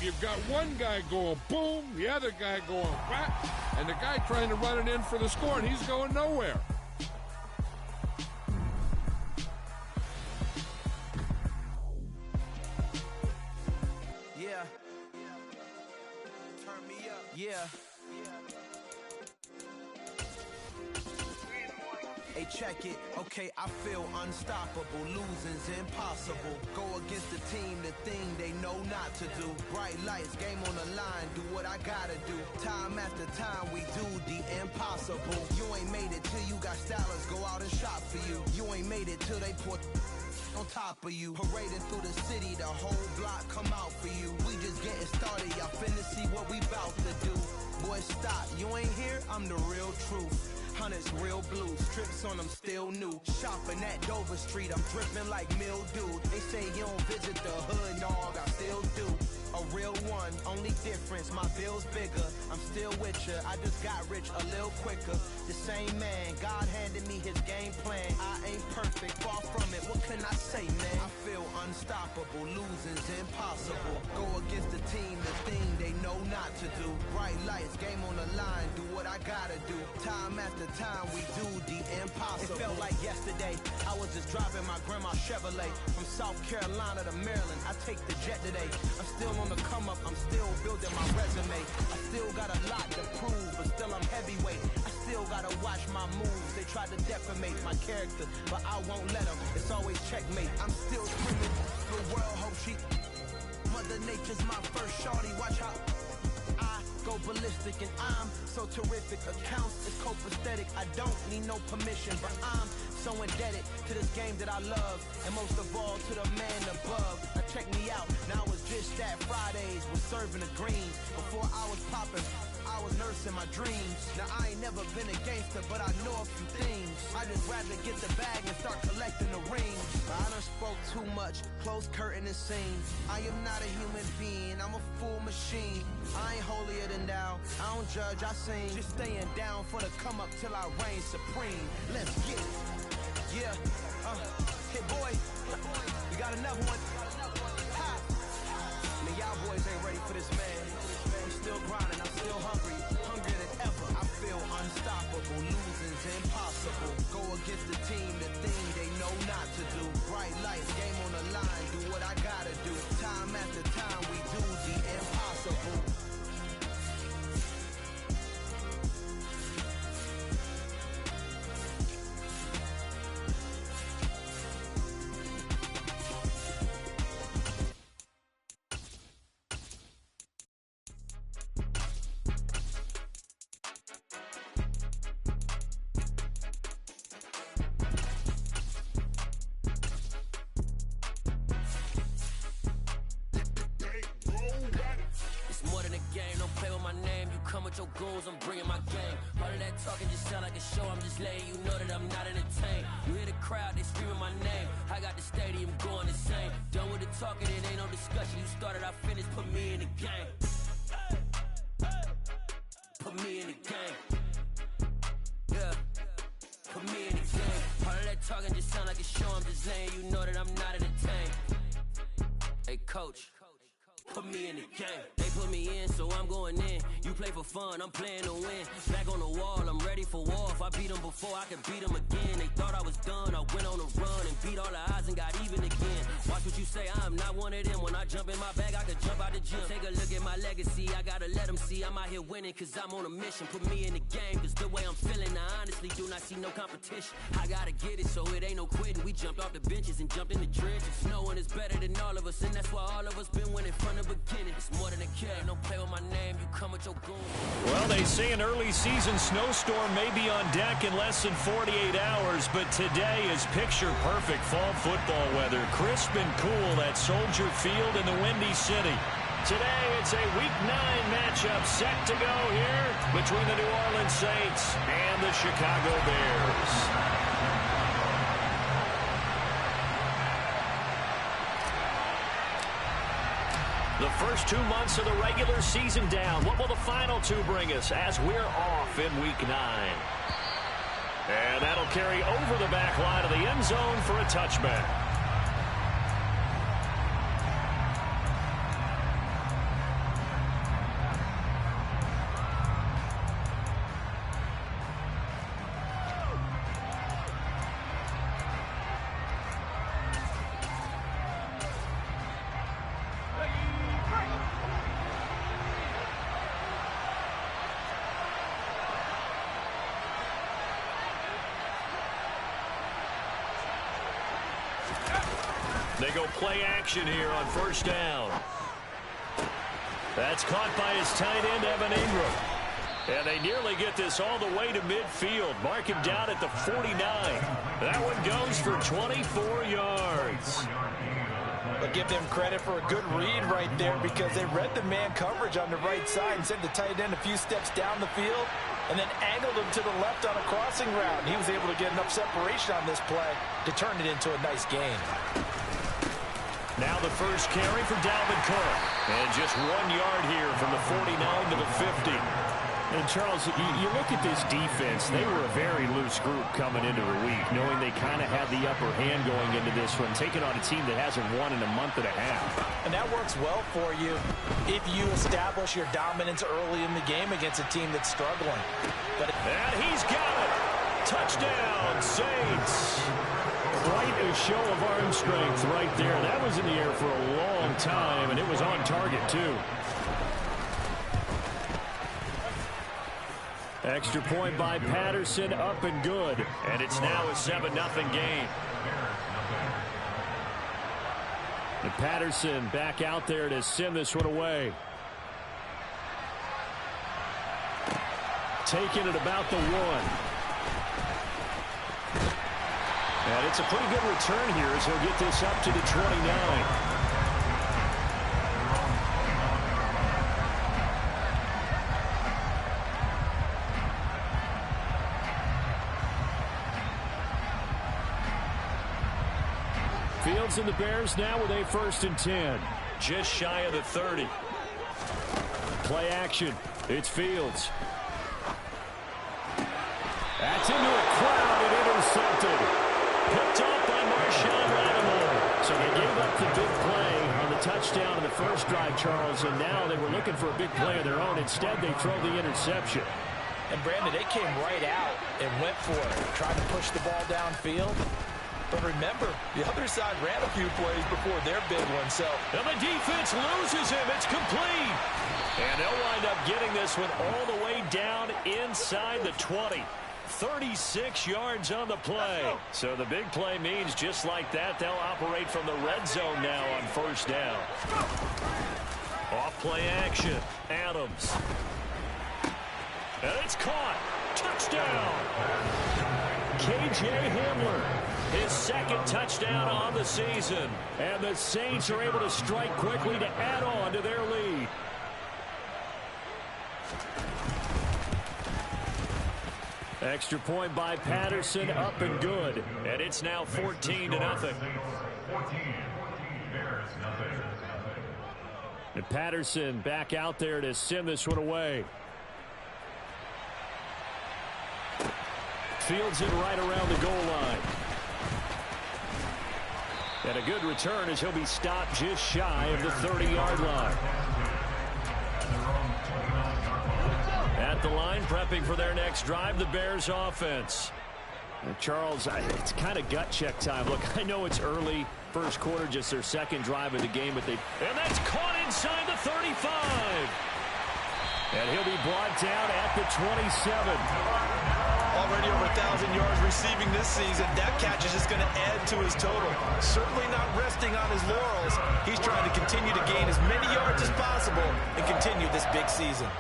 you've got one guy going boom, the other guy going whack, and the guy trying to run it in for the score, and he's going nowhere. Yeah. Turn me up. Yeah. Hey, check it. Okay, I feel unstoppable. Losing's impossible. Go against the team, the thing they know not to do. Bright lights, game on the line. Do what I gotta do. Time after time, we do the impossible. You ain't made it till you got stylers go out and shop for you. You ain't made it till they put on top of you. Parading through the city, the whole block come out for you. We just getting started, y'all finna see what we bout to do. Boy, stop, you ain't here, I'm the real truth. Hunters, real blue, strips on them still new. Shopping at Dover Street, I'm dripping like mildew. They say you don't visit the hood, dog, I still do. A real one, only difference, my bill's bigger. I'm still with ya, I just got rich a little quicker. The same man, God handed me his game plan. I ain't perfect, far from it, what can I say, man? I feel unstoppable, losing's impossible. Go against the team, the thing they know not to do. Bright lights, game on the line, do what I gotta do. Time after time, we do the impossible. It felt like yesterday, I was just driving my grandma's Chevrolet. From South Carolina to Maryland, I take the jet today. I'm still on the come up, I'm still building my resume. I still got a lot to prove, but still I'm heavyweight. I still gotta watch my moves. They tried to defamate my character, but I won't let them. It's always checkmate. I'm still screaming, the world hope she. Mother Nature's my first shorty, watch how I go ballistic, and I'm so terrific. Accounts is copacetic. I don't need no permission, but I'm so indebted to this game that I love, and most of all to the man above. Now check me out, now it's just that Fridays was serving the greens. Before I was popping, I was nursing my dreams. Now I ain't never been a gangster, but I know a few things. I just rather get the bag and start collecting the rings. I done spoke too much, close curtain and scene. I am not a human being, I'm a full machine. I ain't holier than thou, I don't judge, I sing. Just staying down for the come up till I reign supreme. Let's get it. Yeah, hit boy, we got another one. Ha! Man, y'all boys ain't ready for this, man. I'm still grinding, I'm still hungry, hungrier than ever. I feel unstoppable, losing's impossible. Go against the team, the thing they know not to do. Bright lights, game on the line, do what I gotta do. Time after time, we do the impossible. Your goals, I'm bringing my game. All of that talking just sound like a show. I'm just letting you know that I'm not entertained. You hear the crowd, they screaming my name. I got the stadium going insane. Done with the talking, it ain't no discussion. You started, I finished, put me in the game. Put me in the game. Yeah, put me in the game. All of that talking just sound like a show. I'm just letting you know that I'm not entertained. Hey, coach, put me in the game. They put me in, so I'm going in. You play for fun, I'm playing to win. Back on the wall, I'm ready for war. If I beat them before, I can beat them again. They thought I was done, I went on a run and beat all the odds and got even again. Watch what you say, I'm not one of them. When I jump in my bag, I can jump out the gym. Take a look at my legacy, I gotta let them see I'm out here winning, cause I'm on a mission. Put me in the game, cause the way I'm feeling, I honestly do not see no competition. I gotta get it, so it ain't no quitting. We jumped off the benches and jumped in the trenches. No one is better than all of us, and that's why all of us been winning from the beginning. It's more than a care, don't play with my name, you come with your goon. Well, they say an early season snowstorm may be on deck in less than 48 hours, but today is picture-perfect fall football weather. Crisp and cool at Soldier Field in the Windy City. Today, it's a Week 9 matchup set to go here between the New Orleans Saints and the Chicago Bears. The first 2 months of the regular season down. What will the final two bring us as we're off in Week 9? And that'll carry over the back line of the end zone for a touchback. They go play action here on first down. That's caught by his tight end, Evan Ingram. And they nearly get this all the way to midfield. Mark him down at the 49. That one goes for 24 yards. But give them credit for a good read right there, because they read the man coverage on the right side and sent the tight end a few steps down the field and then angled him to the left on a crossing route. He was able to get enough separation on this play to turn it into a nice gain. Now the first carry for Dalvin Cook. And just 1 yard here from the 49 to the 50. And, Charles, you look at this defense, they were a very loose group coming into the week, knowing they kind of had the upper hand going into this one, taking on a team that hasn't won in a month and a half. And that works well for you if you establish your dominance early in the game against a team that's struggling. And he's got it. Touchdown, Saints. Quite a show of arm strength right there. That was in the air for a long time, and it was on target, too. Extra point by Patterson, up and good. And it's now a 7-0 game. And Patterson back out there to send this one away. Taking it about the 1. And it's a pretty good return here as he'll get this up to the 29. Fields and the Bears now with a 1st and 10. Just shy of the 30. Play action. It's Fields. That's into a crowd and intercepted. Picked off by Marshawn Lattimore. So they gave up the big play on the touchdown in the first drive, Charles, and now they were looking for a big play of their own. Instead, they throw the interception. And, Brandon, they came right out and went for it, tried to push the ball downfield. But remember, the other side ran a few plays before their big one. So, and the defense loses him. It's complete. And they'll wind up getting this one all the way down inside the 20. 36 yards on the play. So the big play means just like that, they'll operate from the red zone now on first down. Off play action. Adams. And it's caught. Touchdown. KJ Hamler. His 2nd touchdown on the season. And the Saints are able to strike quickly to add on to their lead. Extra point by Patterson, up and good. And it's now 14-0. And Patterson back out there to send this one away. Fields it right around the goal line. And a good return as he'll be stopped just shy of the 30-yard line. At the line, prepping for their next drive, the Bears offense. And Charles, it's kind of gut check time. Look, I know it's early, first quarter, just their 2nd drive of the game, but and that's caught inside the 35. And he'll be brought down at the 27. Already over 1,000 yards receiving this season. That catch is just going to add to his total. Certainly not resting on his laurels. He's trying to continue to gain as many yards as possible and continue this big season.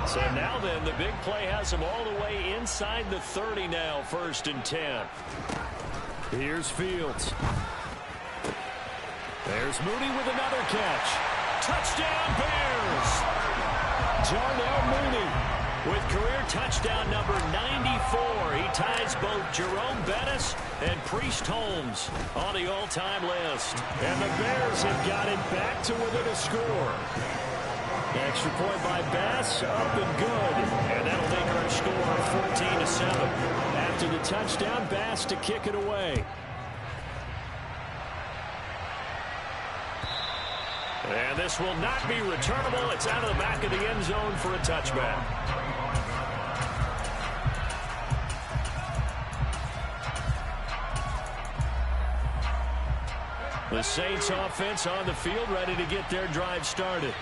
So now then, the big play has him all the way inside the 30 now, 1st and 10. Here's Fields. There's Mooney with another catch. Touchdown, Bears! Darnell Mooney with career touchdown number 94. He ties both Jerome Bettis and Priest Holmes on the all-time list. And the Bears have got it back to within a score. Extra point by Bass, up and good. And that'll make our score 14-7. After the touchdown, Bass to kick it away. And this will not be returnable. It's out of the back of the end zone for a touchback. The Saints offense on the field, ready to get their drive started.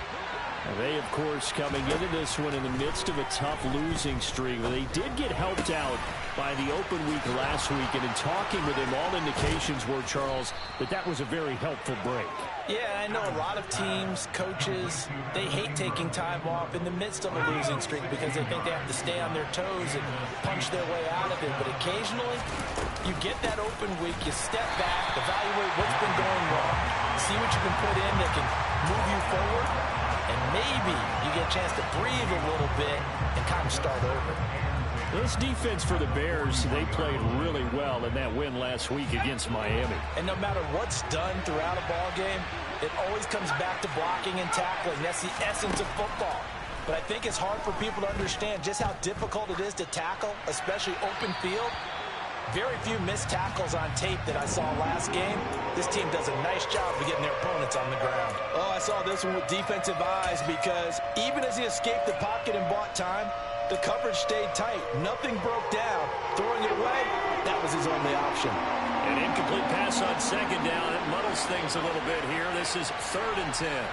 They, of course, coming into this one in the midst of a tough losing streak. They did get helped out by the open week last week, and in talking with him, all indications were, Charles, that was a very helpful break. Yeah, I know a lot of teams, coaches, they hate taking time off in the midst of a losing streak because they think they have to stay on their toes and punch their way out of it. But occasionally, you get that open week, you step back, evaluate what's been going wrong, see what you can put in that can move you forward, and maybe you get a chance to breathe a little bit and kind of start over. This defense for the Bears, they played really well in that win last week against Miami. And no matter what's done throughout a ball game, it always comes back to blocking and tackling. That's the essence of football. But I think it's hard for people to understand just how difficult it is to tackle, especially open field. Very few missed tackles on tape that I saw last game. This team does a nice job of getting their opponents on the ground. Oh, I saw this one with defensive eyes because even as he escaped the pocket and bought time, the coverage stayed tight. Nothing broke down. Throwing it away, that was his only option. An incomplete pass on second down. It muddles things a little bit here. This is 3rd and 10.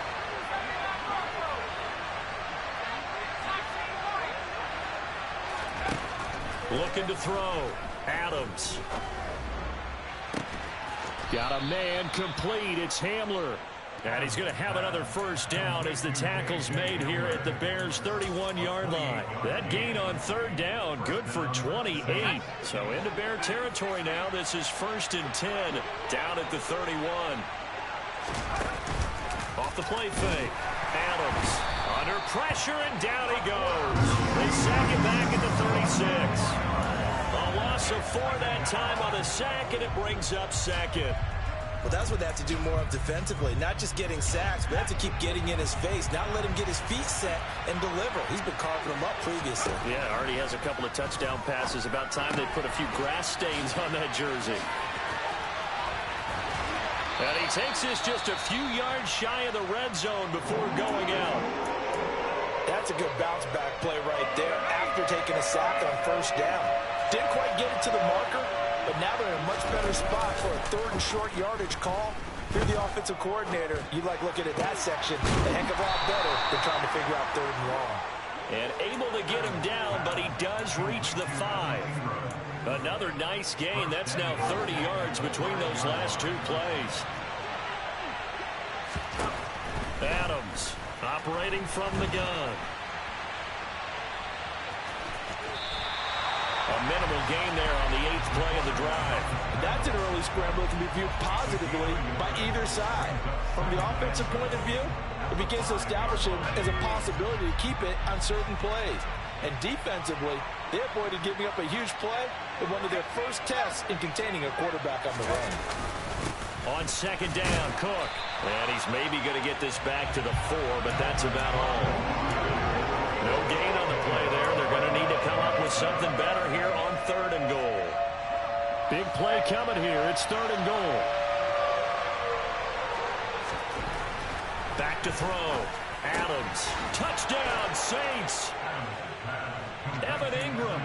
Looking to throw. Adams. Got a man complete. It's Hamler. And he's going to have another first down as the tackle's made here at the Bears' 31-yard line. That gain on 3rd down, good for 28. So into Bear territory now. This is 1st and 10, down at the 31. Off the play fake. Adams under pressure, and down he goes. They sack it back at the 36. A loss of 4 that time on the sack, and it brings up 2nd. Well, that's what they have to do more of defensively. Not just getting sacks, but they have to keep getting in his face. Not let him get his feet set and deliver. He's been carving them up previously. Yeah, already has a couple of touchdown passes. About time they put a few grass stains on that jersey. And he takes this just a few yards shy of the red zone before going out. That's a good bounce back play right there after taking a sack on 1st down. Didn't quite get it to the marker, but now they're in a much better spot for a 3rd and short yardage call. If you're the offensive coordinator, you like looking at that section a heck of a lot better than trying to figure out 3rd and long. And able to get him down, but he does reach the 5. Another nice gain. That's now 30 yards between those last 2 plays. Adams operating from the gun. A minimal gain there on the 8th play of the drive. That's an early scramble that can be viewed positively by either side. From the offensive point of view, it begins to establish him as a possibility to keep it on certain plays. And defensively, they avoided giving up a huge play in one of their first tests in containing a quarterback on the run. On 2nd down, Cook. And he's maybe going to get this back to the 4, but that's about all. No gain on the play there. They're going to need to come up with something better here on 3rd and goal. Big play coming here. It's 3rd and goal. Back to throw. Adams. Touchdown, Saints. Evan Ingram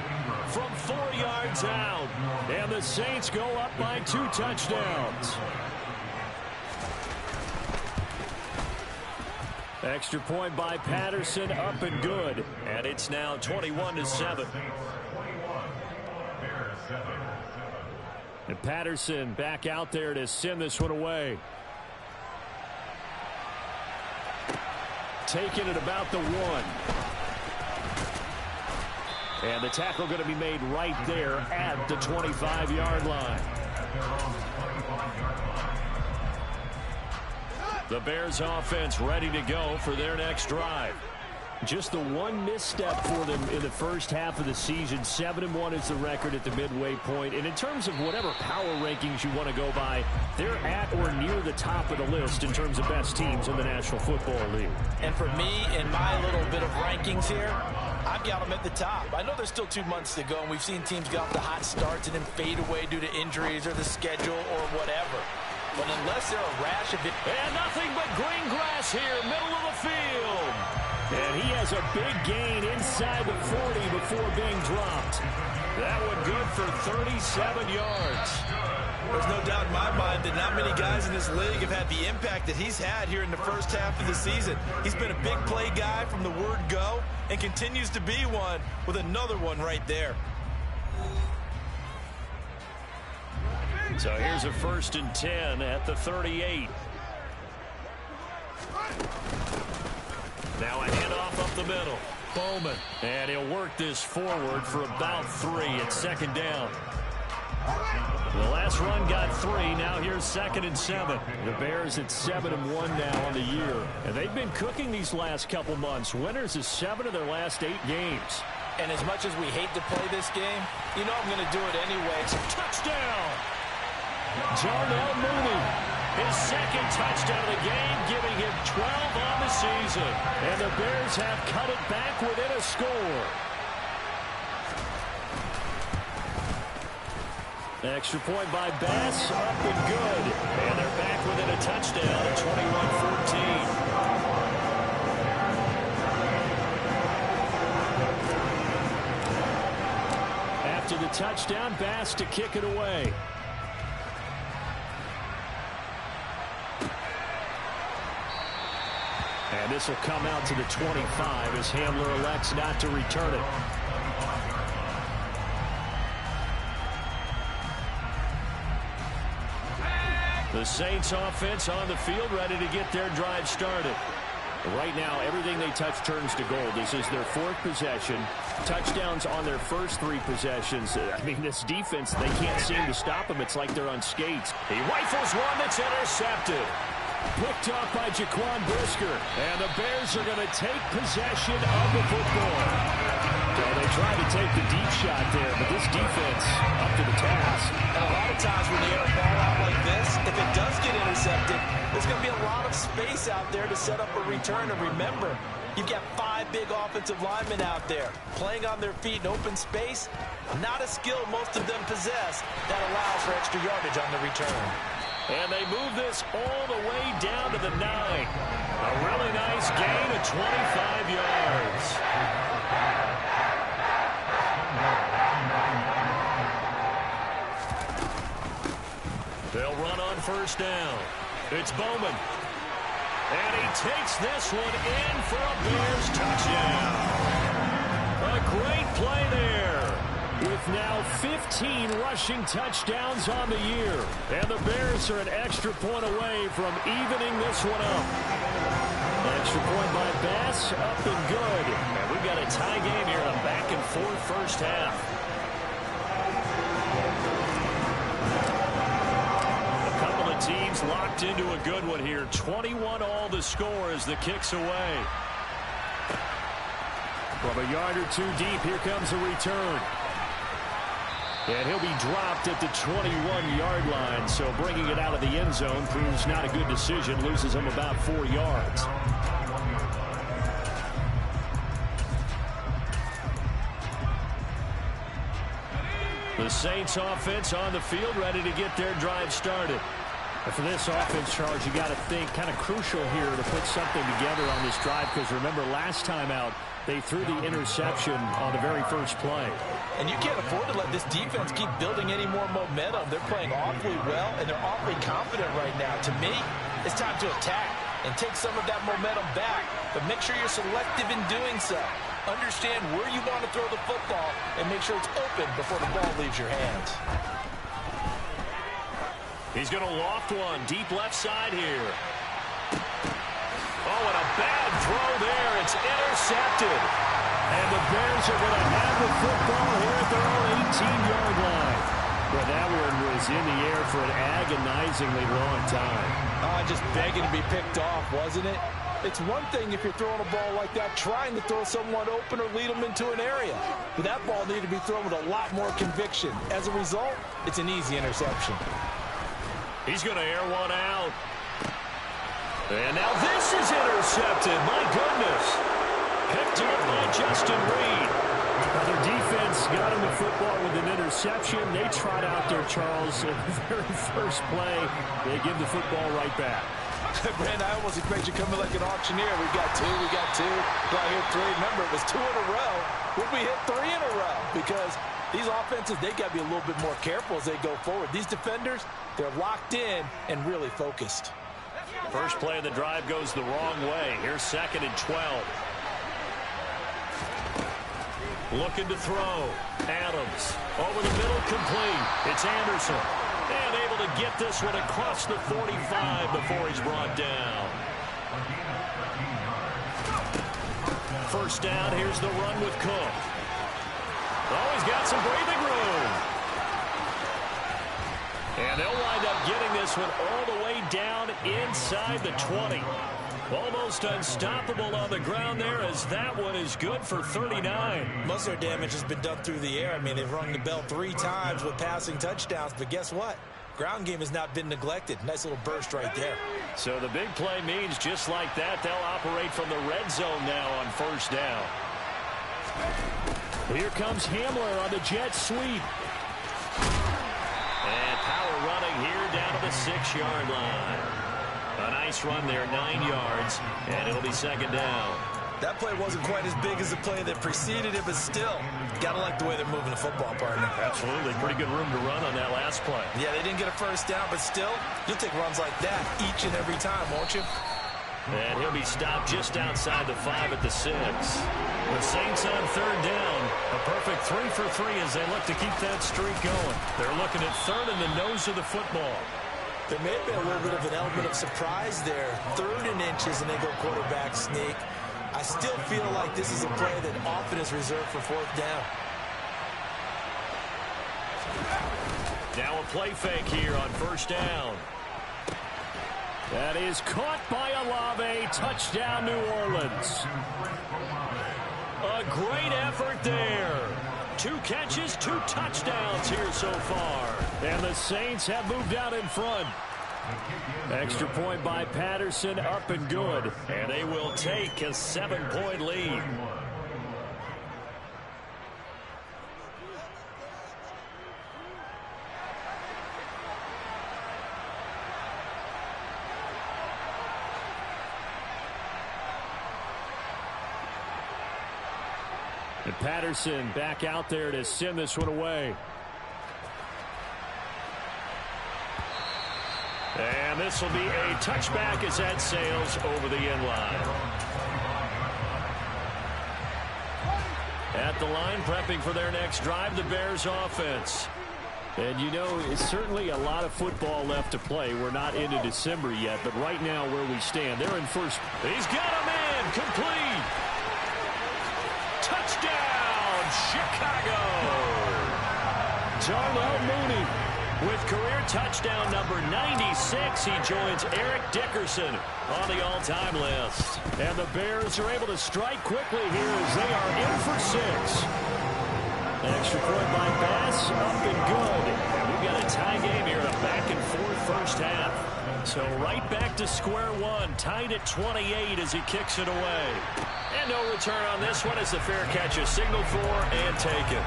from 4 yards out. And the Saints go up by 2 touchdowns. Extra point by Patterson, up and good. And it's now 21-7. And Patterson back out there to send this one away. Taking it about the 1. And the tackle going to be made right there at the 25-yard line. The Bears offense ready to go for their next drive. Just the one misstep for them in the first half of the season. 7-1 is the record at the midway point. And in terms of whatever power rankings you want to go by, they're at or near the top of the list in terms of best teams in the National Football League. And for me, in my little bit of rankings here, I've got them at the top. I know there's still 2 months to go, and we've seen teams get off the hot starts and then fade away due to injuries or the schedule or whatever. But unless they're a rash of it... And nothing but green grass here, middle of the field. And he has a big gain inside the 40 before being dropped. That one good for 37 yards. There's no doubt in my mind that not many guys in this league have had the impact that he's had here in the first half of the season. He's been a big play guy from the word go and continues to be one with another one right there. So here's a 1st and 10 at the 38. Now a handoff up the middle. Bowman. And he'll work this forward for about 3 at 2nd down. The last run got 3. Now here's 2nd and 7. The Bears at 7-1 now on the year. And they've been cooking these last couple months. Winners of 7 of their last 8 games. And as much as we hate to play this game, you know I'm going to do it anyway. It's a touchdown. Jarnell Mooney. His 2nd touchdown of the game, giving him 12 on the season. And the Bears have cut it back within a score. Extra point by Bass, up and good. And they're back within a touchdown at 21-14. After the touchdown, Bass to kick it away. And this will come out to the 25 as Hamler elects not to return it. The Saints offense on the field, ready to get their drive started. Right now, everything they touch turns to gold. This is their 4th possession. Touchdowns on their first 3 possessions. I mean, this defense, they can't seem to stop them. It's like they're on skates. He rifles one that's intercepted. Picked off by Jaquan Brisker. And the Bears are going to take possession of the football. So they tried to take the deep shot there, but this defense up to the task. And a lot of times when you air a ball out like this, if it does get intercepted, there's going to be a lot of space out there to set up a return. And remember, you've got 5 big offensive linemen out there playing on their feet in open space. Not a skill most of them possess that allows for extra yardage on the return. And they move this all the way down to the 9. A really nice gain of 25 yards. They'll run on 1st down. It's Bowman. And he takes this one in for a Bears touchdown. A great play there. With now 15 rushing touchdowns on the year. And the Bears are an extra point away from evening this one up. Extra point by Bass, up and good. And we've got a tie game here in a back-and-forth first half. A couple of teams locked into a good one here. 21 all the score as the kick's away. From a yard or 2 deep, here comes a return. And he'll be dropped at the 21-yard line, so bringing it out of the end zone proves not a good decision, loses him about 4 yards. The Saints offense on the field, ready to get their drive started. And for this offense, Charles, you got to think kind of crucial here to put something together on this drive, because remember last time out, they threw the interception on the very first play. And you can't afford to let this defense keep building any more momentum. They're playing awfully well, and they're awfully confident right now. To me, it's time to attack and take some of that momentum back, but make sure you're selective in doing so. Understand where you want to throw the football and make sure it's open before the ball leaves your hands. He's going to loft one deep left side here. Oh, and a bad throw there. It's intercepted. And the Bears are going to have the football here at their own 18-yard line. Well, that one was in the air for an agonizingly long time. Just begging to be picked off, wasn't it? It's one thing if you're throwing a ball like that, trying to throw someone open or lead them into an area. But that ball needed to be thrown with a lot more conviction. As a result, it's an easy interception. He's going to air one out. And now this is intercepted. My goodness. Picked up by Justin Reed. Now their defense got him the football with an interception. They trot out there, Charles, in the very first play. They give the football right back. Brent, I almost expect you coming like an auctioneer. We got two. Do I hear 3? Remember, it was 2 in a row. Would we hit 3 in a row? Because These offenses, they got to be a little bit more careful as they go forward. These defenders, they're locked in and really focused. First play of the drive goes the wrong way. Here's 2nd and 12. Looking to throw. Adams over the middle, complete. It's Anderson. And able to get this one across the 45 before he's brought down. First down, here's the run with Cook. Oh, he's got some breathing room. And they'll wind up getting this one all the way down inside the 20. Almost unstoppable on the ground there, as that one is good for 39. Most of their damage has been done through the air. I mean, they've rung the bell 3 times with passing touchdowns, but guess what? Ground game has not been neglected. Nice little burst right there. So the big play means just like that, they'll operate from the red zone now on first down. Here comes Hamler on the jet sweep. And power running here down to the 6-yard line. A nice run there, 9 yards, and it'll be 2nd down. That play wasn't quite as big as the play that preceded it, but still, got to like the way they're moving the football, partner. Absolutely. Pretty good room to run on that last play. Yeah, they didn't get a first down, but still, you'll take runs like that each and every time, won't you? And he'll be stopped just outside the 5 at the 6. The Saints on 3rd down. A perfect 3 for 3 as they look to keep that streak going. They're looking at 3rd in the nose of the football. There may have been a little bit of an element of surprise there. 3rd and inches, and they go quarterback sneak. I still feel like this is a play that often is reserved for 4th down. Now a play fake here on first down. That is caught by Olave. Touchdown, New Orleans. A great effort there. 2 catches, 2 touchdowns here so far. And the Saints have moved out in front. Extra point by Patterson, up and good. And they will take a 7-point lead. And Patterson back out there to send this one away. And this will be a touchback as that sails over the end line. At the line, prepping for their next drive, the Bears offense. And you know, it's certainly a lot of football left to play. We're not into December yet, but right now where we stand, they're in first. He's got a man, complete. Touchdown, Chicago. Darnell Mooney with career touchdown number 96. He joins Eric Dickerson on the all-time list. And the Bears are able to strike quickly here as they are in for 6. An extra point by Bass, up and good. And we've got a tie game here, a back-and-forth first half. So right back to square one, tied at 28 as he kicks it away. And no return on this one as the fair catch is signaled for and taken.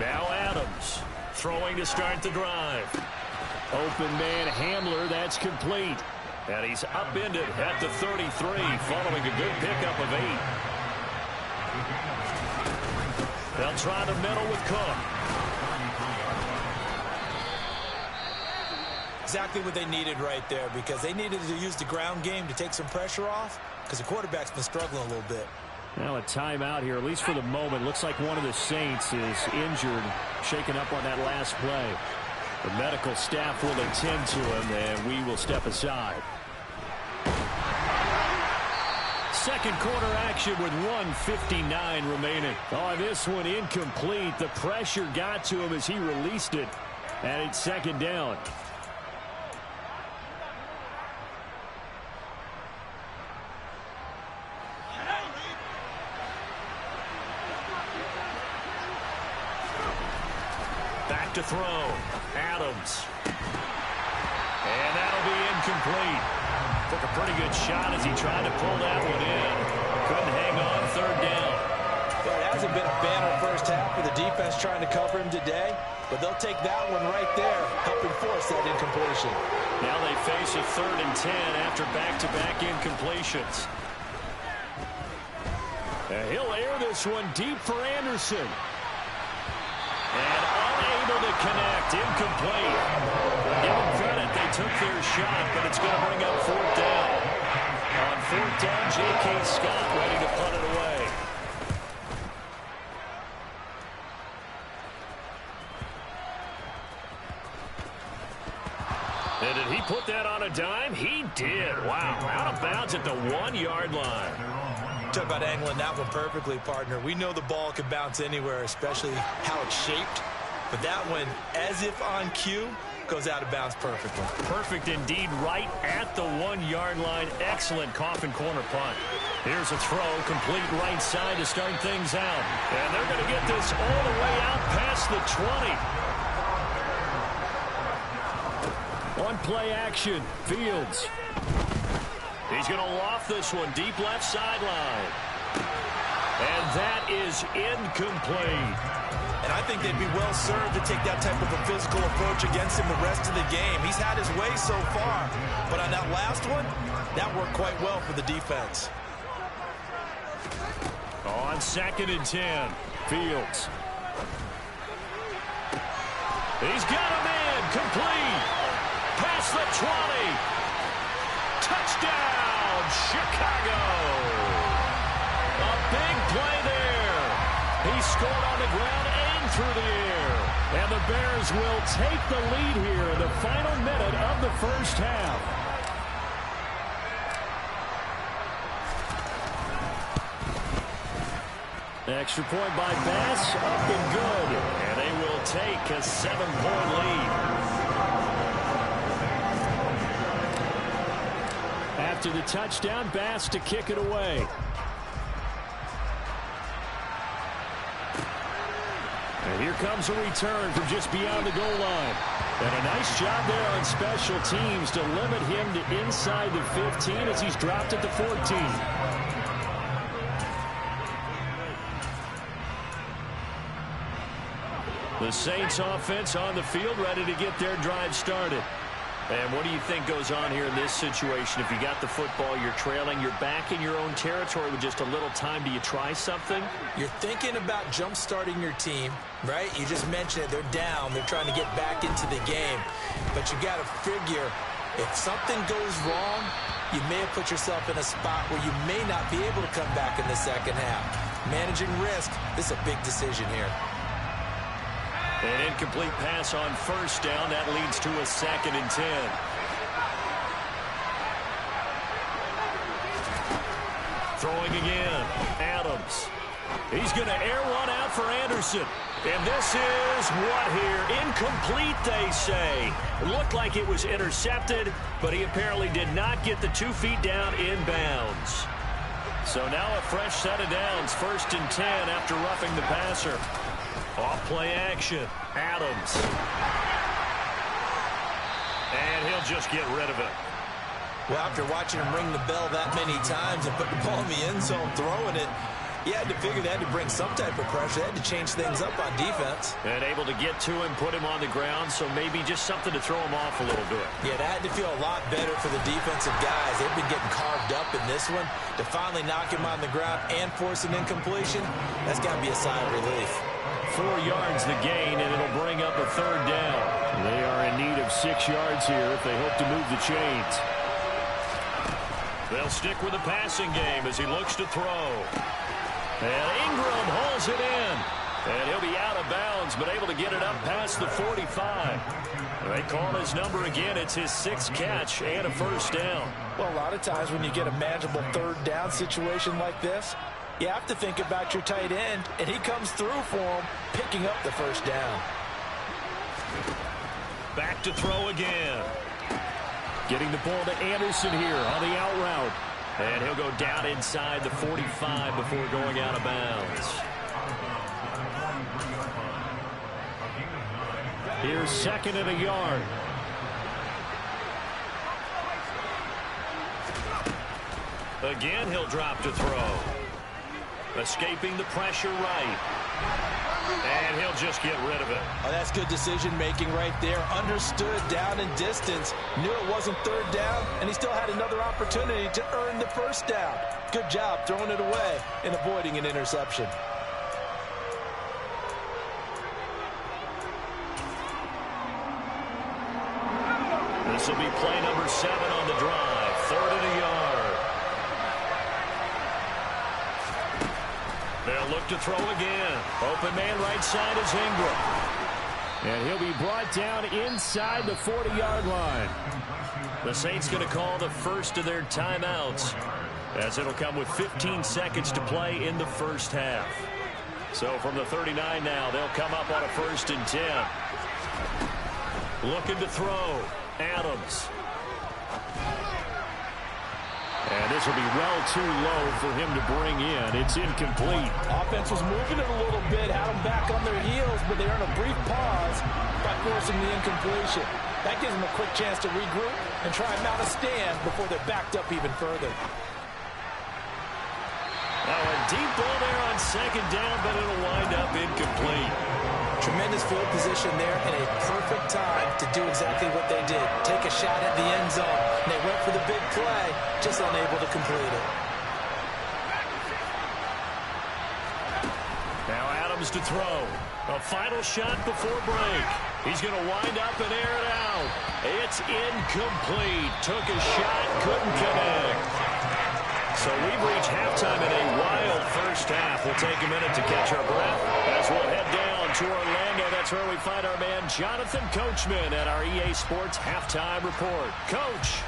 Now Adams throwing to start the drive. Open man Hamler, that's complete. And he's upended at the 33 following a good pickup of 8. They'll try the middle with Cook. Exactly what they needed right there, because they needed to use the ground game to take some pressure off, because the quarterback's been struggling a little bit. Now a timeout here, at least for the moment. Looks like one of the Saints is injured, shaken up on that last play. The medical staff will attend to him, and we will step aside. Second quarter action with 1:59 remaining. Oh, this one incomplete. The pressure got to him as he released it. And it's 2nd down. Back to throw. Adams. And that'll be incomplete. Took a pretty good shot as he tried to pull that one in. Couldn't hang on 3rd down. Well, it hasn't been a banner first half for the defense trying to cover him today, but they'll take that one right there, helping force that incompletion. Now they face a 3rd and 10 after back-to-back incompletions. And he'll air this one deep for Anderson. And unable to connect, incomplete. We'll give them credit, they took their shot, but it's going to bring up 4th down. On 4th down, J.K. Scott ready to punt it away. And did he put that on a dime? He did. Wow, out of bounds at the 1-yard line. Talk about angling that one perfectly, partner. We know the ball can bounce anywhere, especially how it's shaped. But that one, as if on cue, goes out of bounds perfectly. Perfect indeed, right at the 1-yard line. Excellent coffin corner punt. Here's a throw, complete right side to start things out. And they're going to get this all the way out past the 20. On play action, Fields. He's going to loft this one deep left sideline. And that is incomplete. And I think they'd be well served to take that type of a physical approach against him the rest of the game. He's had his way so far. But on that last one, that worked quite well for the defense. On 2nd and 10, Fields. He's got him in, complete. Past the 20. Touchdown, Chicago. A big play there. He scored on the ground and through the air. And the Bears will take the lead here in the final minute of the first half. Extra point by Bass, up and good. And they will take a 7-point lead. After the touchdown, Bass to kick it away. And here comes a return from just beyond the goal line. And a nice job there on special teams to limit him to inside the 15 as he's dropped at the 14. The Saints offense on the field, ready to get their drive started. And what do you think goes on here in this situation? If you got the football, you're trailing, you're back in your own territory with just a little time. Do you try something? You're thinking about jump-starting your team, right? You just mentioned it. They're down. They're trying to get back into the game. But you got to figure, if something goes wrong, you may have put yourself in a spot where you may not be able to come back in the second half. Managing risk, this is a big decision here. An incomplete pass on 1st down. That leads to a 2nd and 10. Throwing again. Adams. He's going to air one out for Anderson. And this is what here? Incomplete, they say. It looked like it was intercepted, but he apparently did not get the 2 feet down in bounds. So now a fresh set of downs. 1st and 10 after roughing the passer. Off play action. Adams. And he'll just get rid of it. Well, after watching him ring the bell that many times and put the ball in the end zone, throwing it, you had to figure they had to bring some type of pressure. They had to change things up on defense. And able to get to him, put him on the ground, so maybe just something to throw him off a little bit. Yeah, that had to feel a lot better for the defensive guys. They've been getting carved up in this one. To finally knock him on the ground and force an incompletion, that's got to be a sigh of relief. 4 yards the gain, and it'll bring up a 3rd down. They are in need of 6 yards here if they hope to move the chains. They'll stick with the passing game as he looks to throw. And Ingram hauls it in. And he'll be out of bounds, but able to get it up past the 45. They call his number again. It's his 6th catch and a 1st down. Well, a lot of times when you get a manageable 3rd down situation like this, you have to think about your tight end, and he comes through for him, picking up the 1st down. Back to throw again. Getting the ball to Anderson here on the out route. And he'll go down inside the 45 before going out of bounds. Here's 2nd and a yard. Again, he'll drop to throw. Escaping the pressure right. And he'll just get rid of it. Oh, that's good decision-making right there. Understood down and distance. Knew it wasn't third down, and he still had another opportunity to earn the first down. Good job throwing it away and avoiding an interception. This will be play number 7 on the drive. 3rd and a yard. They'll look to throw again. Open man right side is Ingram. And he'll be brought down inside the 40-yard line. The Saints going to call the first of their timeouts, as it'll come with 15 seconds to play in the first half. So from the 39 now, they'll come up on a 1st and 10. Looking to throw. Adams. And this will be well too low for him to bring in. It's incomplete. Offense was moving it a little bit, had them back on their heels, but they earned a brief pause by forcing the incompletion. That gives them a quick chance to regroup and try and mount a stand before they're backed up even further. Now a deep ball there on 2nd down, but it'll wind up incomplete. Tremendous field position there and a perfect time to do exactly what they did. Take a shot at the end zone. And they went for the big play, just unable to complete it. Now Adams to throw. A final shot before break. He's going to wind up and air it out. It's incomplete. Took a shot, couldn't connect. So we've reached halftime in a wild first half. We'll take a minute to catch our breath as we'll head down to Orlando. That's where we find our man Jonathan Coachman at our EA Sports Halftime Report. Coach.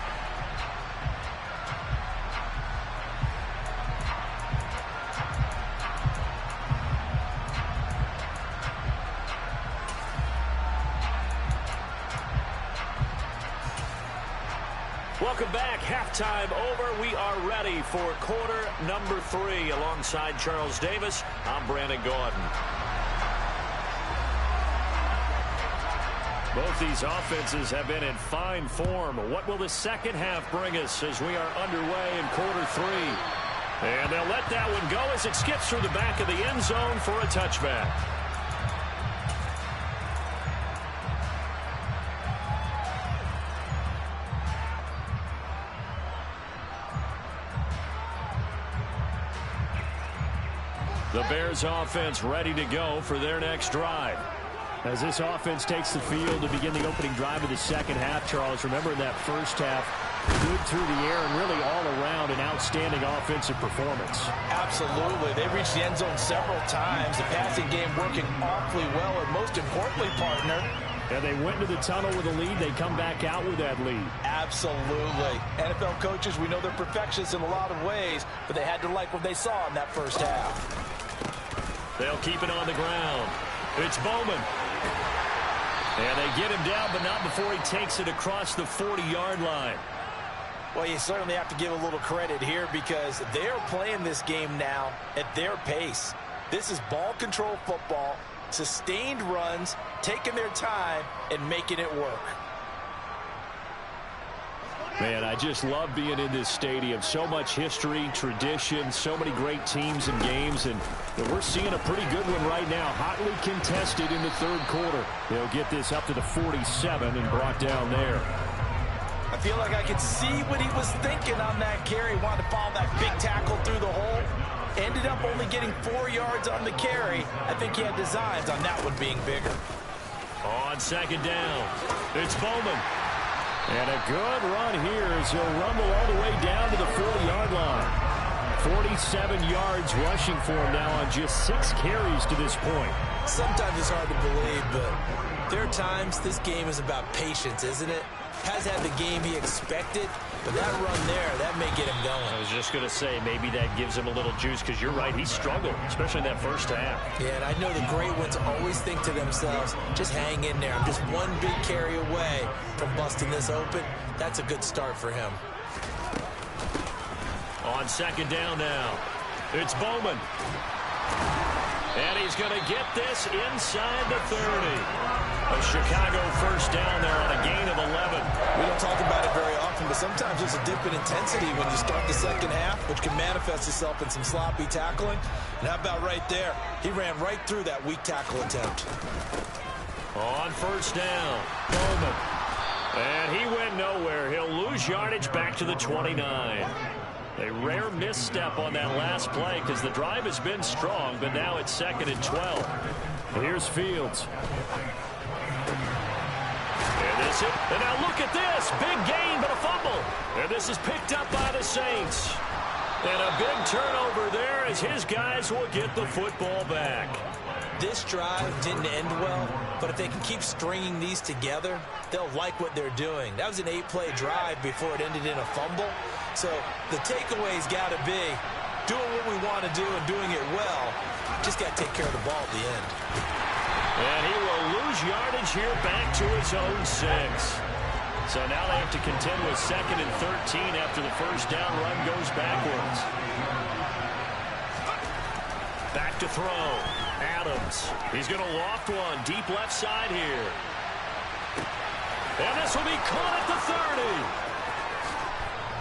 Welcome back. Halftime over. We are ready for quarter number 3. Alongside Charles Davis, I'm Brandon Gaudin. Both these offenses have been in fine form. What will the second half bring us as we are underway in quarter 3? And they'll let that one go as it skips through the back of the end zone for a touchback. The Bears offense ready to go for their next drive. As this offense takes the field to begin the opening drive of the second half, Charles, remember in that first half, good through the air and really all around an outstanding offensive performance. Absolutely. They reached the end zone several times. The passing game working awfully well, and most importantly, partner, and they went into the tunnel with a lead. They come back out with that lead. Absolutely. NFL coaches, we know they're perfectionists in a lot of ways, but they had to like what they saw in that first half. They'll keep it on the ground. It's Bowman. And they get him down, but not before he takes it across the 40-yard line. Well, you certainly have to give a little credit here because they're playing this game now at their pace. This is ball control football, sustained runs, taking their time, and making it work. Man, I just love being in this stadium. So much history, tradition, so many great teams and games, and we're seeing a pretty good one right now, hotly contested in the third quarter. They'll get this up to the 47 and brought down there. I feel like I could see what he was thinking on that carry. Wanted to follow that big tackle through the hole. Ended up only getting 4 yards on the carry. I think he had designs on that one being bigger. On 2nd down, it's Bowman. And a good run here as he'll rumble all the way down to the 40-yard line. 47 yards rushing for him now on just 6 carries to this point. Sometimes it's hard to believe, but there are times this game is about patience, isn't it? Has had the game he expected, but that run there, that may get him going. I was just going to say, maybe that gives him a little juice, because you're right, he struggled, especially in that first half. Yeah, and I know the great ones always think to themselves, just hang in there. I'm just one big carry away from busting this open. That's a good start for him. On 2nd down now, it's Bowman. And he's going to get this inside the 30. A Chicago first down there on a gain of 11. We don't talk about it very often, Stephen, but sometimes there's a dip in intensity when you start the second half, which can manifest itself in some sloppy tackling. And how about right there? He ran right through that weak tackle attempt. On first down, Bowman. And he went nowhere. He'll lose yardage back to the 29. A rare misstep on that last play because the drive has been strong, but now it's 2nd and 12. Here's Fields. And now look at this. Big gain, but a fumble. And this is picked up by the Saints. And a big turnover there as his guys will get the football back. This drive didn't end well, but if they can keep stringing these together, they'll like what they're doing. That was an 8-play drive before it ended in a fumble. So the takeaway's got to be doing what we want to do and doing it well. Just got to take care of the ball at the end. And he will lose yardage here back to his own 6. So now they have to contend with 2nd and 13 after the first down run goes backwards. Back to throw. Adams. He's going to loft one deep left side here. And this will be caught at the 30.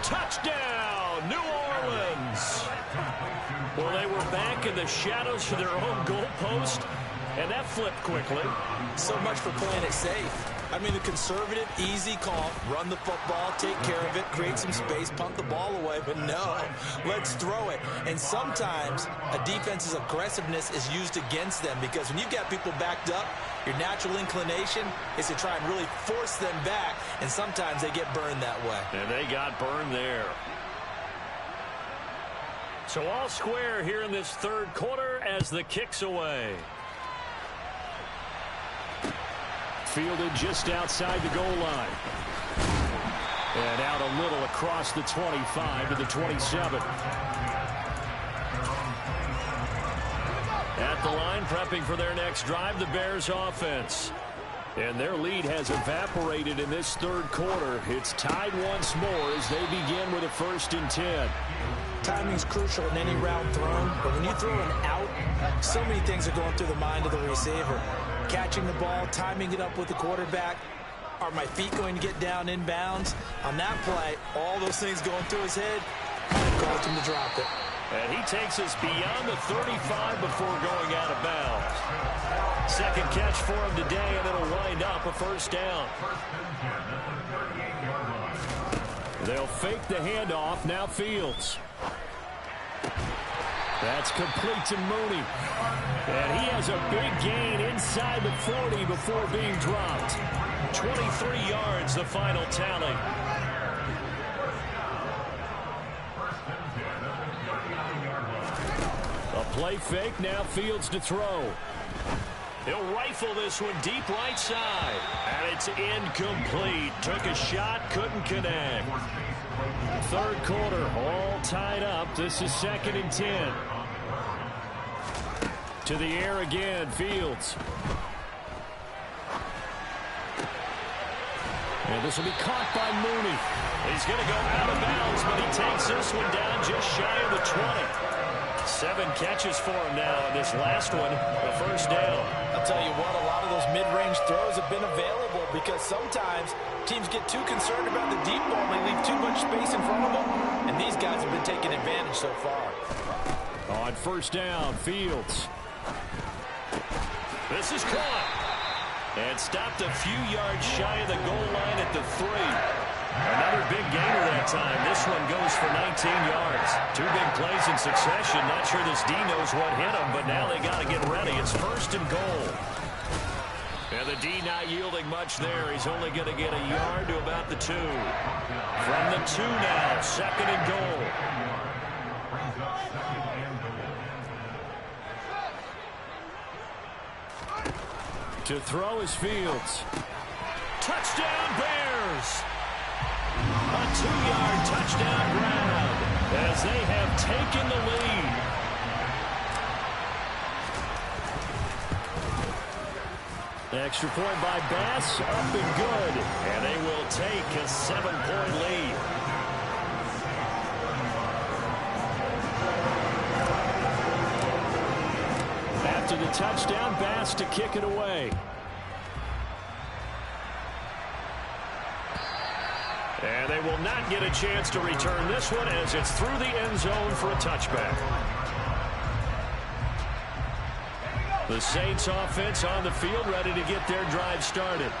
Touchdown, New Orleans. Well, they were back in the shadows for their own goalpost, and that flipped quickly. So much for playing it safe. I mean, the conservative, easy call, run the football, take care of it, create some space, punt the ball away. But no, let's throw it. And sometimes a defense's aggressiveness is used against them because when you've got people backed up, your natural inclination is to try and really force them back, and sometimes they get burned that way. And they got burned there. So all square here in this third quarter as the kick's away. Fielded just outside the goal line. And out a little across the 25 to the 27. At the line, prepping for their next drive, the Bears offense. And their lead has evaporated in this third quarter. It's tied once more as they begin with a 1st and 10. Timing's crucial in any route thrown, but when you throw an out, so many things are going through the mind of the receiver. Catching the ball, timing it up with the quarterback. Are my feet going to get down in bounds? On that play, all those things going through his head, caused him to drop it. And he takes us beyond the 35 before going out of bounds. Second catch for him today, and it'll wind up a 1st down. They'll fake the handoff. Now Fields. That's complete to Mooney. And he has a big gain inside the 40 before being dropped. 23 yards, the final tally. A play fake, now Fields to throw. He'll rifle this one deep right side. And it's incomplete. Took a shot, couldn't connect. Third quarter, all tied up. This is 2nd and 10. To the air again, Fields. And this will be caught by Mooney. He's going to go out of bounds, but he takes this one down just shy of the 20. 7 catches for him now, and this last one, a 1st down. I'll tell you what, a lot of those mid-range throws have been available because sometimes teams get too concerned about the deep ball and they leave too much space in front of them, and these guys have been taking advantage so far. On 1st down, Fields. This is caught. And stopped a few yards shy of the goal line at the 3. Another big gainer that time. This one goes for 19 yards. 2 big plays in succession. Not sure this D knows what hit him, but now they got to get ready. It's 1st and goal. And the D not yielding much there. He's only going to get a yard to about the 2. From the 2 now, 2nd and goal. To throw is Fields. Touchdown, Bears! A 2-yard touchdown grab as they have taken the lead. Extra point by Bass, up and good. And they will take a 7-point lead. After the touchdown, Bass to kick it away. And they will will not get a chance to return this one as it's through the end zone for a touchback. The Saints offense on the field, ready to get their drive started.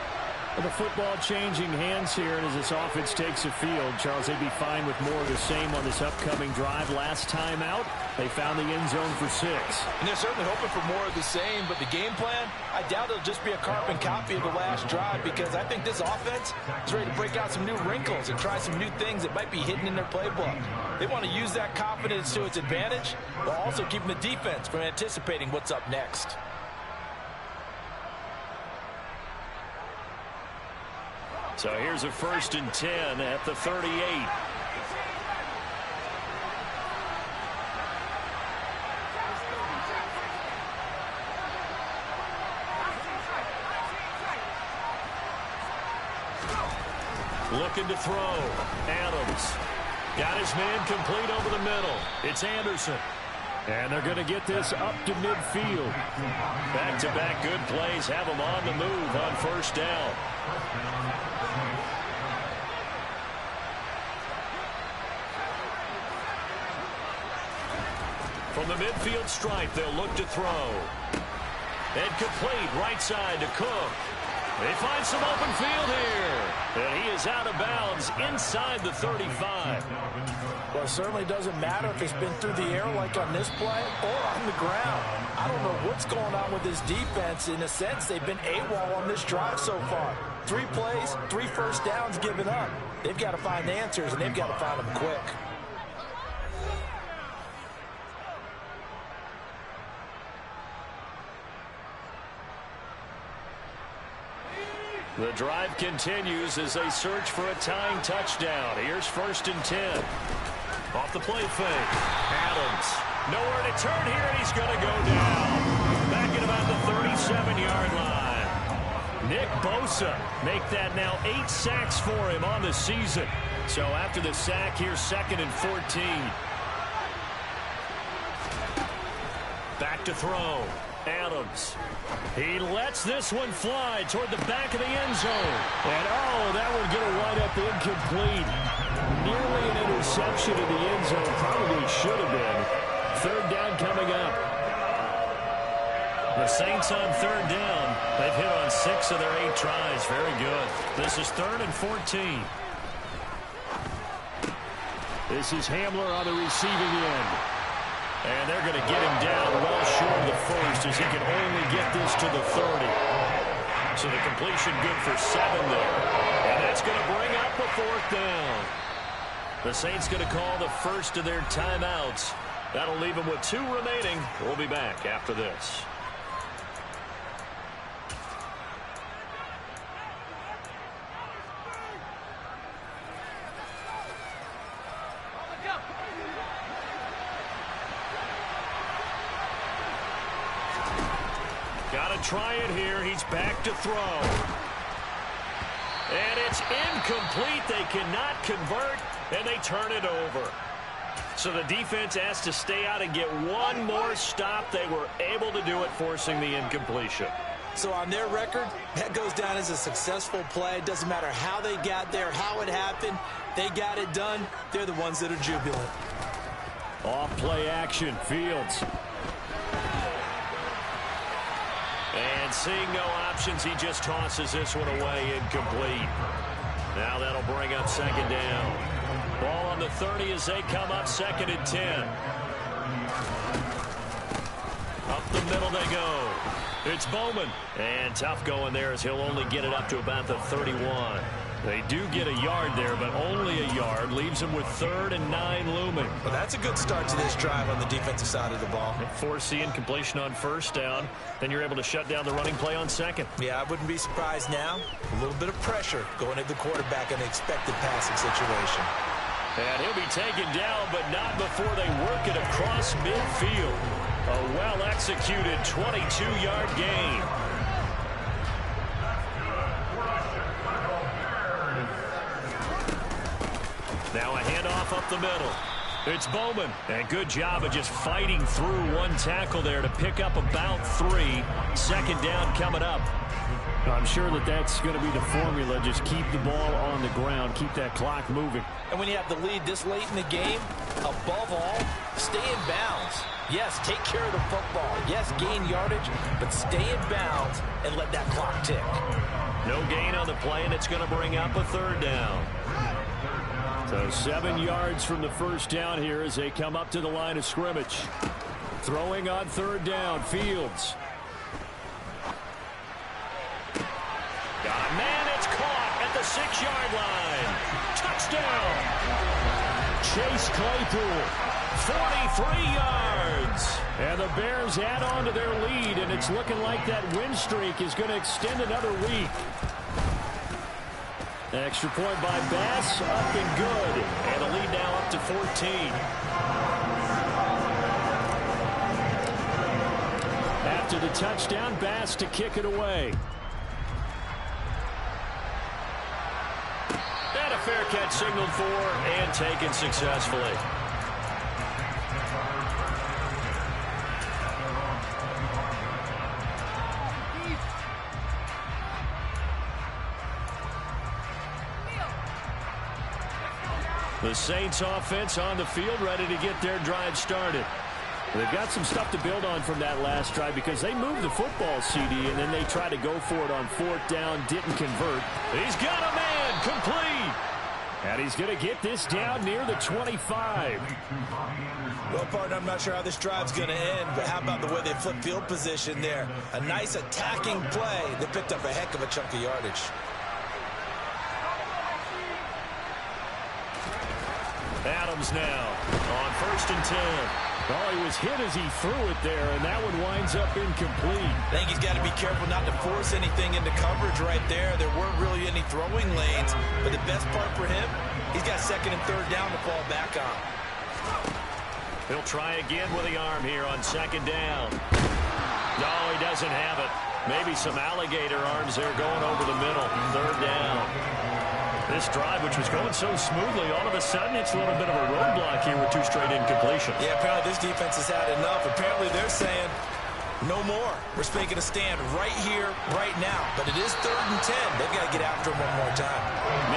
Well, the football changing hands here, and as this offense takes the field, Charles, they'd be fine with more of the same on this upcoming drive. Last time out, they found the end zone for 6. And they're certainly hoping for more of the same, but the game plan, I doubt it'll just be a carbon copy of the last drive, because I think this offense is ready to break out some new wrinkles and try some new things that might be hidden in their playbook. They want to use that confidence to its advantage, while also keeping the defense from anticipating what's up next. So here's a 1st and 10 at the 38. Looking to throw. Adams. Got his man complete over the middle. It's Anderson. And they're going to get this up to midfield. Back-to-back good plays have them on the move on 1st down. From the midfield stripe, they'll look to throw. And complete right side to Cook. They find some open field here. And he is out of bounds inside the 35. Well, it certainly doesn't matter if it's been through the air like on this play or on the ground. I don't know what's going on with this defense. In a sense, they've been AWOL on this drive so far. 3 plays, 3 first downs given up. They've got to find answers, and they've got to find them quick. The drive continues as they search for a tying touchdown. Here's 1st and 10. Off the play fake. Adams. Nowhere to turn here, and he's going to go down. Back at about the 37-yard line. Nick Bosa make that now 8 sacks for him on the season. So after the sack, here's 2nd and 14. Back to throw. Adams. He lets this one fly toward the back of the end zone. And, oh, that one going to wind up incomplete. Nearly an interception in the end zone. Probably should have been. 3rd down coming up. The Saints on 3rd down. They've hit on 6 of their 8 tries. Very good. This is 3rd and 14. This is Hamler on the receiving end. And they're going to get him down well short of the 1st as he can only get this to the 30. So the completion good for 7 there. And that's going to bring up a 4th down. The Saints going to call the first of their timeouts. That'll leave them with 2 remaining. We'll be back after this. Try it here. He's back to throw. And it's incomplete. They cannot convert, and they turn it over. So the defense has to stay out and get one more stop. They were able to do it, forcing the incompletion. So on their record, that goes down as a successful play. It doesn't matter how they got there, how it happened. They got it done. They're the ones that are jubilant. Off play action. Fields. And seeing no options, he just tosses this one away, incomplete. Now that'll bring up 2nd down. Ball on the 30 as they come up, 2nd and 10. Up the middle they go. It's Bowman. And tough going there as he'll only get it up to about the 31. They do get a yard there, but only a yard. Leaves them with 3rd and 9 looming. Well, that's a good start to this drive on the defensive side of the ball. Force the incompletion on 1st down. Then you're able to shut down the running play on 2nd. Yeah, I wouldn't be surprised now. A little bit of pressure going at the quarterback in an expected passing situation. And he'll be taken down, but not before they work it across midfield. A well-executed 22-yard gain. Now a handoff up the middle. It's Bowman. And good job of just fighting through one tackle there to pick up about 3. 2nd down coming up. I'm sure that that's going to be the formula. Just keep the ball on the ground. Keep that clock moving. And when you have the lead this late in the game, above all, stay in bounds. Yes, take care of the football. Yes, gain yardage, but stay in bounds and let that clock tick. No gain on the play, and it's going to bring up a third down. So 7 yards from the first down here as they come up to the line of scrimmage. Throwing on third down, Fields. Got a man, it's caught at the 6-yard line. Touchdown. Chase Claypool, 43 yards. And the Bears add on to their lead, and it's looking like that win streak is going to extend another week. Extra point by Bass, up and good. And the lead now up to 14. After the touchdown, Bass to kick it away. And a fair catch signaled for and taken successfully. The Saints offense on the field, ready to get their drive started. They've got some stuff to build on from that last drive because they moved the football, CD, and then they tried to go for it on 4th down, didn't convert. He's got a man, complete. And he's going to get this down near the 25. Well, partner, I'm not sure how this drive's going to end, but how about the way they flip field position there? A nice attacking play. They picked up a heck of a chunk of yardage. Adams now on 1st and 10. Oh, he was hit as he threw it there, and that one winds up incomplete. I think he's got to be careful not to force anything into coverage right there. There weren't really any throwing lanes, but the best part for him, he's got 2nd and 3rd down to fall back on. He'll try again with the arm here on 2nd down. No, he doesn't have it. Maybe some alligator arms there going over the middle. 3rd down. This drive, which was going so smoothly, all of a sudden it's a little bit of a roadblock here with 2 straight incompletions. Yeah, apparently this defense has had enough. Apparently they're saying, no more. We're making a stand right here, right now. But it is 3rd and 10. They've got to get after him one more time.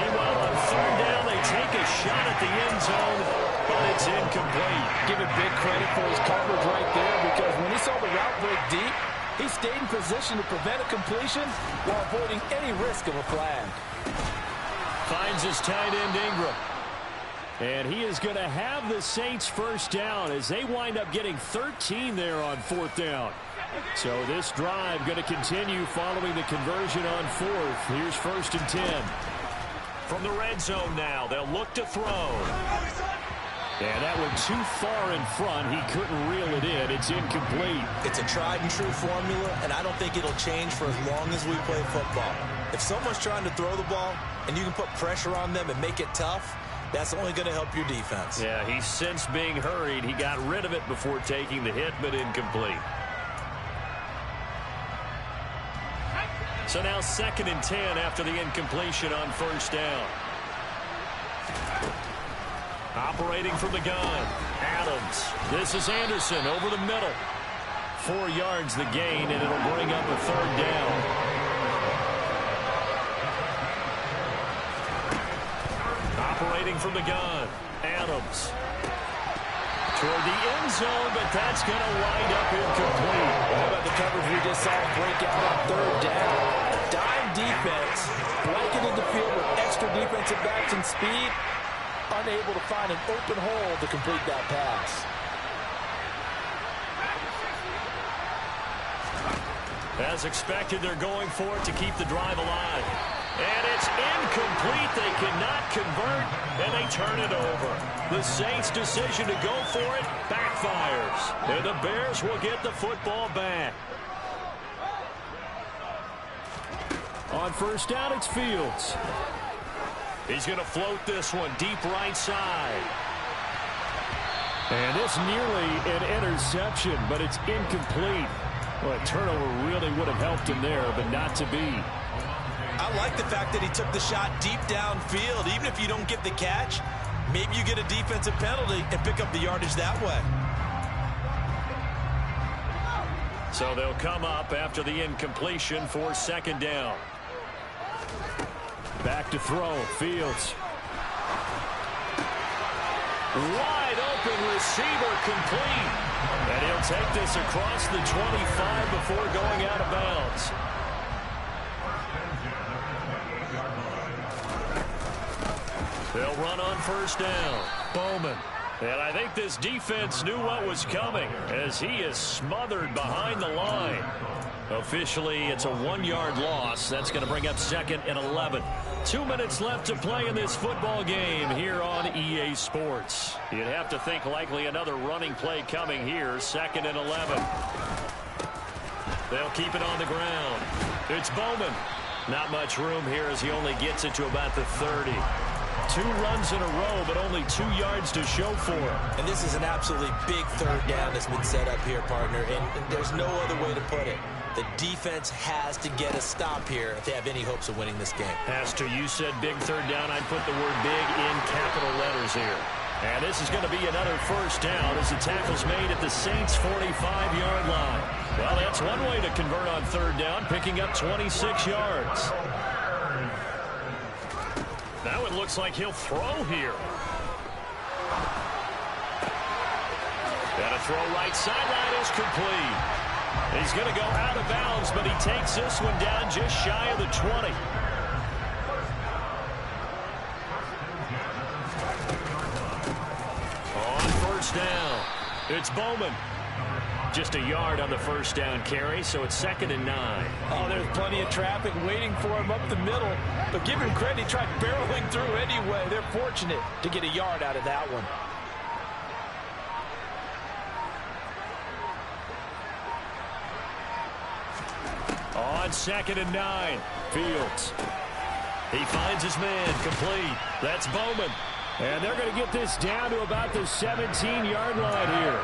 Meanwhile, on 3rd down, they take a shot at the end zone, but it's incomplete. Give him big credit for his coverage right there, because when he saw the route break deep, he stayed in position to prevent a completion while avoiding any risk of a flag. Finds his tight end Ingram. And he is going to have the Saints 1st down as they wind up getting 13 there on 4th down. So this drive going to continue following the conversion on 4th. Here's 1st and 10. From the red zone now, they'll look to throw. And that went too far in front. He couldn't reel it in. It's incomplete. It's a tried and true formula, and I don't think it'll change for as long as we play football. If someone's trying to throw the ball and you can put pressure on them and make it tough, that's only going to help your defense. Yeah, he's since being hurried. He got rid of it before taking the hit, but incomplete. So now 2nd and 10 after the incompletion on 1st down. Operating from the gun, Adams. This is Anderson over the middle. 4 yards the gain, and it'll bring up a 3rd down. Operating from the gun, Adams. Toward the end zone, but that's going to wind up incomplete. How about the coverage we just saw break out on 3rd down? Dime defense, blanketed the field with extra defensive backs and speed, unable to find an open hole to complete that pass. As expected, they're going for it to keep the drive alive. And it's incomplete. They cannot convert, and they turn it over. The Saints' decision to go for it backfires. And the Bears will get the football back. On 1st down, it's Fields. He's going to float this one deep right side. And it's nearly an interception, but it's incomplete. Well, a turnover really would have helped him there, but not to be. I like the fact that he took the shot deep downfield. Even if you don't get the catch, maybe you get a defensive penalty and pick up the yardage that way. So they'll come up after the incompletion for second down. Back to throw. Fields. Wide open receiver complete. And he'll take this across the 25 before going out of bounds. They'll run on first down. Bowman. And I think this defense knew what was coming as he is smothered behind the line. Officially, it's a 1-yard loss. That's going to bring up 2nd and 11. 2 minutes left to play in this football game here on EA Sports. You'd have to think likely another running play coming here. 2nd and 11. They'll keep it on the ground. It's Bowman. Not much room here as he only gets it to about the 30. 2 runs in a row, but only 2 yards to show for him. And this is an absolutely big third down that's been set up here, partner, and there's no other way to put it. The defense has to get a stop here if they have any hopes of winning this game. Has to. You said big third down. I'd put the word big in capital letters here. And this is going to be another first down as the tackle's made at the Saints' 45-yard line. Well, that's one way to convert on third down, picking up 26 yards. Now it looks like he'll throw here. And a throw right sideline is complete. He's going to go out of bounds, but he takes this one down just shy of the 20. On first down, it's Bowman. Just a yard on the first down carry, so it's 2nd and 9. Oh, there's plenty of traffic waiting for him up the middle. But give him credit, he tried barreling through anyway. They're fortunate to get a yard out of that one. On 2nd and 9, Fields. He finds his man, complete. That's Bowman. And they're going to get this down to about the 17-yard line here.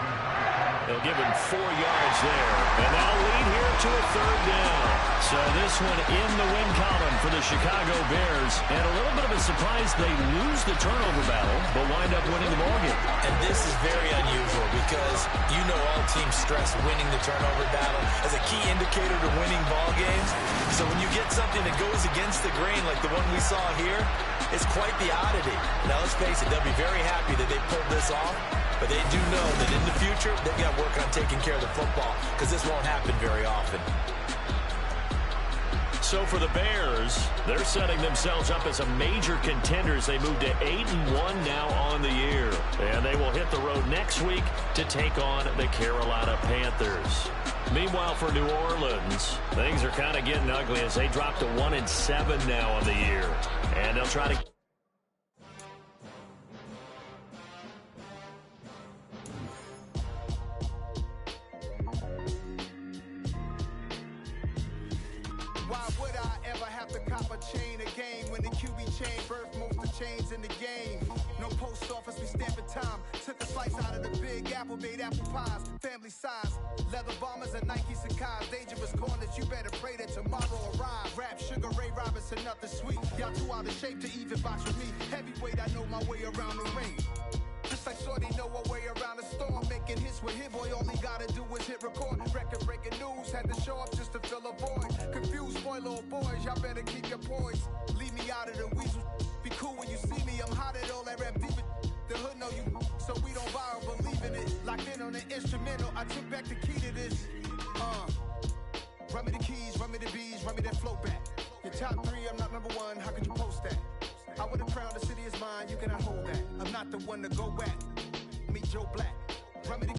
They'll give him 4 yards there. And that'll lead here to a third down. So this one in the win column for the Chicago Bears. And a little bit of a surprise, they lose the turnover battle, but wind up winning the ballgame. And this is very unusual because you know all teams stress winning the turnover battle as a key indicator to winning ball games. So when you get something that goes against the grain like the one we saw here, it's quite the oddity. Now let's face it, they'll be very happy that they pulled this off. But they do know that in the future, they've got to work on taking care of the football because this won't happen very often. So for the Bears, they're setting themselves up as a major contender as they move to 8-1 now on the year. And they will hit the road next week to take on the Carolina Panthers. Meanwhile, for New Orleans, things are kind of getting ugly as they drop to 1-7 now on the year. And they'll try to... Why would I ever have to cop a chain again when the QB chain birthed most of the chains in the game? No post office, we stamping time. Took a slice out of the big apple, made apple pies, family size. Leather bombers and Nike Sacai's. Dangerous corners, you better pray that tomorrow arrive. Rap, Sugar Ray Robinson, nothing sweet. Y'all too out of shape to even box with me. Heavyweight, I know my way around the ring. Just like Shorty know her way around the storm. Making hits with Hit Boy, all he gotta do is hit record. Record breaking news, had to show up just to fill a void. Confused boy, little boys, y'all better keep your poise. Leave me out of the weasel. Be cool when you see me, I'm hot at all that rap deep. The hood know you, so we don't borrow, believe in it. Locked in on the instrumental, I took back the key to this. Run me the keys, run me the bees, run me that flow back. Your top 3, I'm not number 1, how could you post that? I would have crowned the city is mine, you cannot hold that. I'm not the one to go back. Meet Joe Black. Run me the